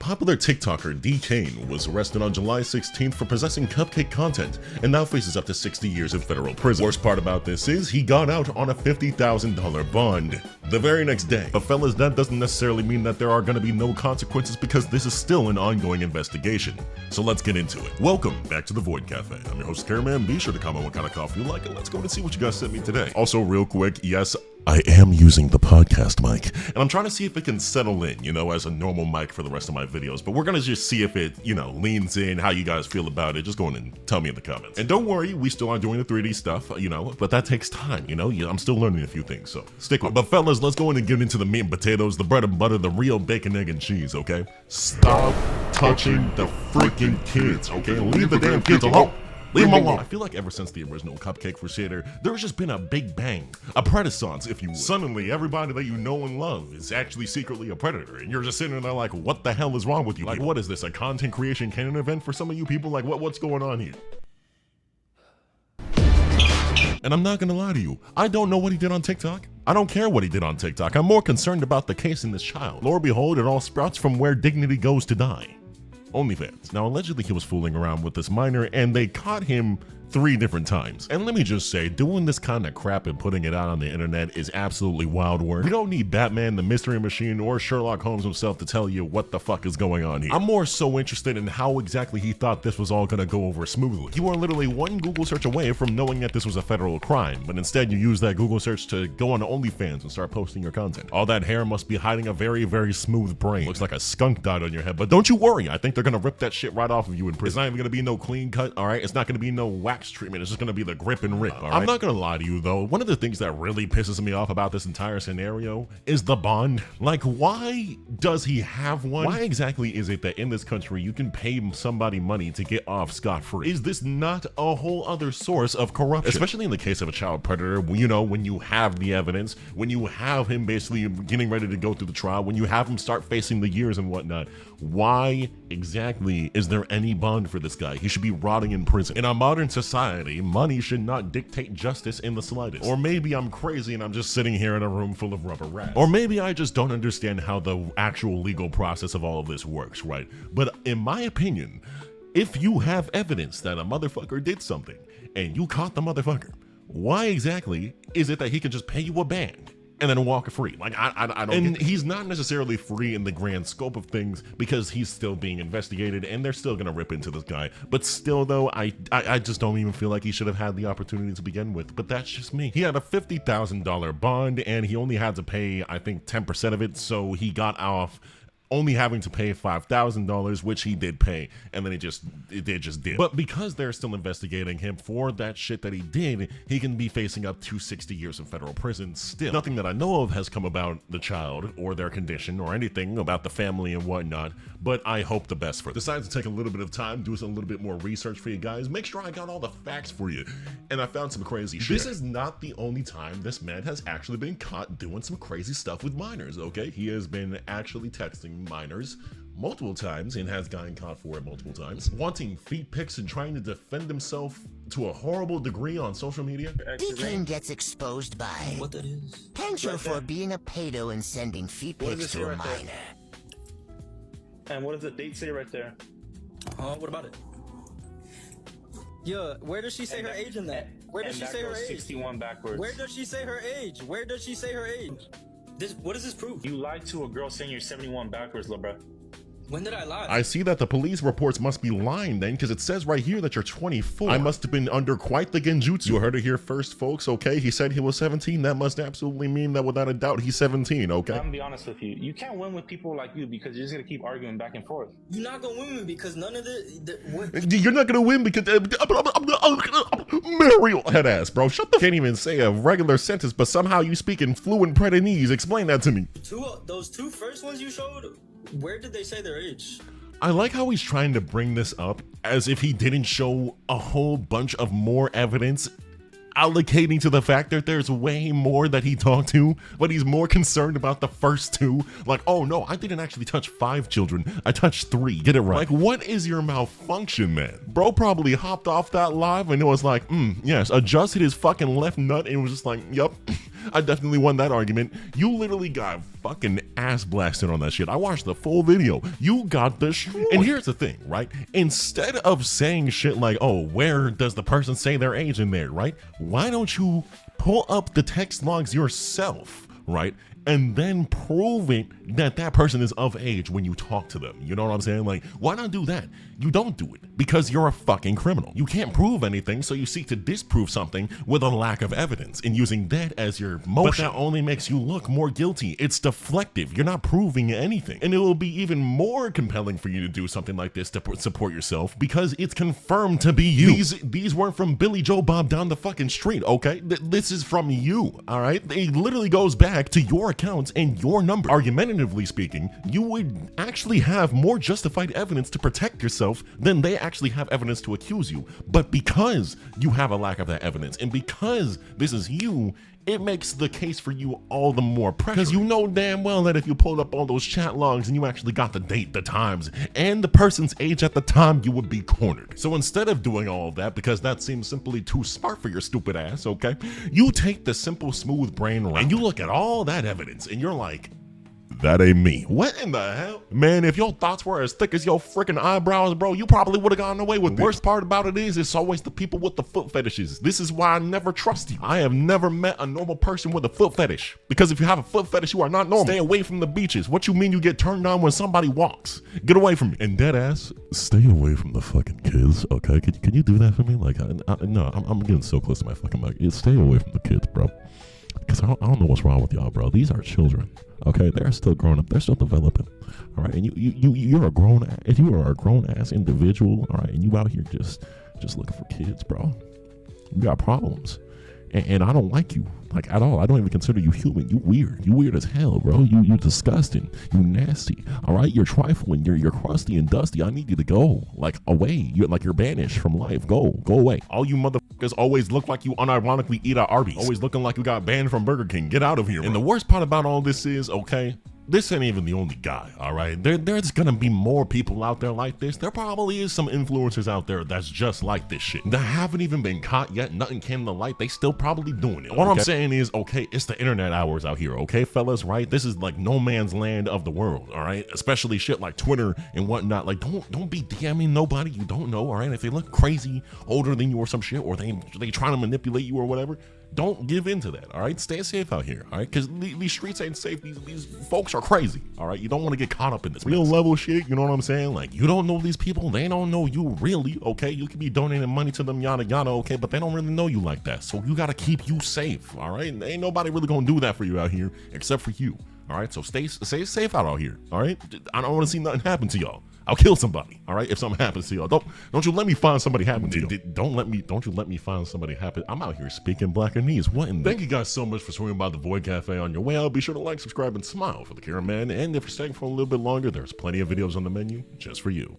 Popular TikToker D. Kane was arrested on July 16th for possessing cupcake content and now faces up to 60 years in federal prison. Worst part about this is he got out on a $50,000 bond the very next day. But fellas, that doesn't necessarily mean that there are going to be no consequences because this is still an ongoing investigation. So let's get into it. Welcome back to the Void Cafe. I'm your host, Cameraman. Be sure to comment what kind of coffee you like and let's go and see what you guys sent me today. Also, real quick, yes, I am using the podcast mic, and I'm trying to see if it can settle in, as a normal mic for the rest of my videos, but we're gonna just see if it, leans in, how you guys feel about it. Just go on and tell me in the comments. And don't worry, we still aren't doing the 3D stuff, but that takes time, I'm still learning a few things, so stick with me. But fellas, let's go in and get into the meat and potatoes, the bread and butter, the real bacon, egg, and cheese, okay? Stop touching the freaking kids, okay? Leave the damn kids alone. Leave them alone. I feel like ever since the original Cupcake Crusader, there's just been a big bang, a renaissance, if you will. Suddenly, everybody that you know and love is actually secretly a predator, and you're just sitting there like, what the hell is wrong with you? Like, what is this, a content creation canon event for some of you people? Like, what's going on here? And I'm not gonna lie to you, I don't know what he did on TikTok. I don't care what he did on TikTok. I'm more concerned about the case in this child. Lord behold, it all sprouts from where dignity goes to die. OnlyFans. Now, allegedly he was fooling around with this minor and they caught him 3 different times. And let me just say, doing this kind of crap and putting it out on the internet is absolutely wild work. We don't need Batman, the Mystery Machine, or Sherlock Holmes himself to tell you what the fuck is going on here. I'm more so interested in how exactly he thought this was all gonna go over smoothly. You are literally one Google search away from knowing that this was a federal crime, but instead you use that Google search to go on OnlyFans and start posting your content. All that hair must be hiding a very, very smooth brain. Looks like a skunk died on your head, but don't you worry, I think they're gonna rip that shit right off of you in prison. It's not even gonna be no clean cut, alright? It's not gonna be no wax treatment, it's just gonna be the grip and rip, all right? I'm not gonna lie to you though, one of the things that really pisses me off about this entire scenario is the bond. Like, why does he have one? Why exactly is it that in this country you can pay somebody money to get off scot-free? Is this not a whole other source of corruption? Especially in the case of a child predator, when you have the evidence, when you have him basically getting ready to go through the trial, when you have him start facing the years and whatnot, why exactly is there any bond for this guy? He should be rotting in prison. In a modern society, money should not dictate justice in the slightest. Or maybe I'm crazy and I'm just sitting here in a room full of rubber rats. Or maybe I just don't understand how the actual legal process of all of this works, right? But in my opinion, if you have evidence that a motherfucker did something and you caught the motherfucker, why exactly is it that he can just pay you a band and then walk free? Like, I don't. And he's not necessarily free in the grand scope of things because he's still being investigated and they're still gonna rip into this guy. But still though, I just don't even feel like he should have had the opportunity to begin with. But that's just me. He had a $50,000 bond and he only had to pay, I think, 10% of it. So he got off only having to pay $5,000, which he did pay, and then it just did. But because they're still investigating him for that shit that he did, he can be facing up to 60 years in federal prison still. Nothing that I know of has come about the child or their condition or anything about the family and whatnot, but I hope the best for them. Decided to take a little bit of time, do a little bit more research for you guys, make sure I got all the facts for you, and I found some crazy shit. This is not the only time this man has actually been caught doing some crazy stuff with minors, okay? He has been actually texting minors multiple times and has gotten caught for it multiple times, wanting feet pics and trying to defend himself to a horrible degree on social media. D-Kane gets exposed by what that is. Pencho for being a pedo and sending feet pics to a minor. And what does the date say right there? What about it? Yeah, where does she say her age in that? Where does she say her age? 61 backwards. Where does she say her age? Where does she say her age? What does this prove? You lied to a girl saying you're 71 backwards, lil' bruh. When did I lie? I see that the police reports must be lying then, because it says right here that you're 24. I must have been under quite the genjutsu. You heard it here first, folks, okay? He said he was 17. That must absolutely mean that without a doubt he's 17, okay? I'm gonna be honest with you. You can't win with people like you because you're just gonna keep arguing back and forth. You're not gonna win because none of You're not gonna win because Mario head ass, bro. Shut the. Can't even say a regular sentence, but somehow you speak in fluent Predanese. Explain that to me. Those two first ones you showed. Where did they say their age? I like how he's trying to bring this up as if he didn't show a whole bunch of more evidence allocating to the fact that there's way more that he talked to, but he's more concerned about the first 2. Like, oh no, I didn't actually touch 5 children. I touched 3. Get it right. Like, what is your malfunction, man? Bro probably hopped off that live and it was like, yes, adjusted his fucking left nut and was just like, yup. I definitely won that argument. You literally got fucking ass blasted on that shit. I watched the full video. You got destroyed. And here's the thing, right? Instead of saying shit like, oh, where does the person say their age in there, right? Why don't you pull up the text logs yourself, right? And then prove it that that person is of age when you talk to them. You know what I'm saying? Like, why not do that? You don't do it because you're a fucking criminal. You can't prove anything, so you seek to disprove something with a lack of evidence and using that as your motion. But that only makes you look more guilty. It's deflective. You're not proving anything. And it will be even more compelling for you to do something like this to support yourself because it's confirmed to be you. These weren't from Billy Joe Bob down the fucking street, okay? This is from you, all right? It literally goes back to your accounts and your number. Argumentatively speaking, you would actually have more justified evidence to protect yourself than they actually have evidence to accuse you. But because you have a lack of that evidence and because this is you, it makes the case for you all the more pressure. Because you know damn well that if you pulled up all those chat logs and you actually got the date, the times, and the person's age at the time, you would be cornered. So instead of doing all of that, because that seems simply too smart for your stupid ass, okay? You take the simple, smooth brain route and you look at all that evidence and you're like, that ain't me. What in the hell? Man, if your thoughts were as thick as your freaking eyebrows, bro, you probably would have gotten away with it. The worst part about it is, it's always the people with the foot fetishes. This is why I never trust you. I have never met a normal person with a foot fetish. Because if you have a foot fetish, you are not normal. Stay away from the beaches. What you mean you get turned on when somebody walks? Get away from me. And dead ass, stay away from the fucking kids, okay? Can you do that for me? Like, no, I'm getting so close to my fucking mic. Stay away from the kids, bro. Because I don't know what's wrong with y'all, bro. These are children. Okay, they're still growing up. They're still developing. All right, and you're a grown. If you are a grown ass individual, all right, and you out here just looking for kids, bro, you got problems, and I don't like you like at all. I don't even consider you human. You weird. You weird as hell, bro. You disgusting. You nasty. All right, you're trifling. You're crusty and dusty. I need you to go like away. You're banished from life. Go away. All you motherfuckers always look like you unironically eat at Arby's. Always looking like you got banned from Burger King. Get out of here. Bro. And the worst part about all this is, okay, this ain't even the only guy, all right? There's gonna be more people out there like this. There probably is some influencers out there that's just like this shit. That haven't even been caught yet. Nothing came to light. They still probably doing it. What I'm saying is, okay, it's the internet hours out here, okay, fellas, right? This is like no man's land of the world, all right? Especially shit like Twitter and whatnot. Like, don't be DMing nobody you don't know, all right? If they look crazy, older than you or some shit, or they trying to manipulate you or whatever, don't give in to that, all right? Stay safe out here, all right? Because these streets ain't safe. These folks are crazy, all right? You don't want to get caught up in this real level shit, you know what I'm saying? Like, you don't know these people. They don't know you really, okay? You could be donating money to them, yada, yada, okay? But they don't really know you like that. So you got to keep you safe, all right? And ain't nobody really going to do that for you out here except for you, all right? So stay safe out here, all right? I don't want to see nothing happen to y'all. I'll kill somebody, all right, if something happens to y'all. Don't you let me find somebody happen to you. Don't you let me find somebody happen. I'm out here speaking Blackanese. What in the... Thank you guys so much for swinging by the Void Cafe on your way out. Be sure to like, subscribe, and smile for the cameraman. And if you're staying for a little bit longer, there's plenty of videos on the menu just for you.